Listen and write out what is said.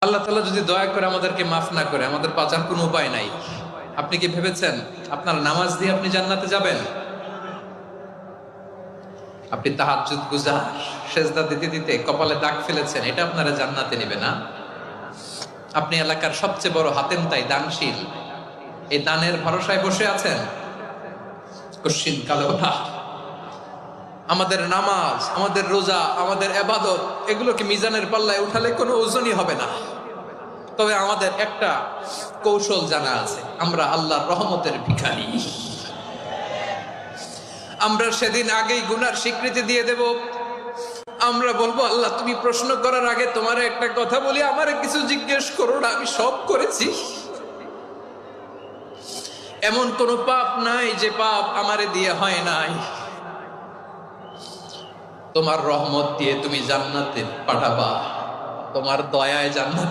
আল্লাহ তাআলা যদি দয়া করে আমাদেরকে মাফ না করে, আমাদের বাঁচার কোনো উপায় নাই। আপনি কি ভেবেছেন আপনার নামাজ দিয়ে আপনি জান্নাতে যাবেন? আপনি তাহাজ্জুদ গুজার, সেজদা দিতে দিতে কপালে দাগ ফেলেছেন, এটা আপনারা জান্নাতে নেবে না? আপনি এলাকার সবচেয়ে বড় হাতেম তাই দানশীল, এই দানের ভরসায় বসে আছেন, কশিন কালো না। আমাদের নামাজ, আমাদের রোজা, আমাদের ইবাদত, এগুলোকে মিজানের পাল্লায় উঠালে কোনো ওজনই হবে না। তবে আমাদের একটা কৌশল জানা আছে, আমরা আল্লাহর রহমতের ভিখারি। আমরা সেদিন আগেই গুনার স্বীকৃতি দিয়ে দেব। আমরা বলবো, আল্লাহ তুমি প্রশ্ন করার আগে তোমার একটা কথা বলি, আমারে কিছু জিজ্ঞেস করো না, আমি সব করেছি। এমন কোন পাপ নাই যে পাপ আমারে দিয়ে হয় নাই। তোমার রহমত দিয়ে তুমি জান্নাতে পাঠাবা, তোমার দয়ায় জান্নাত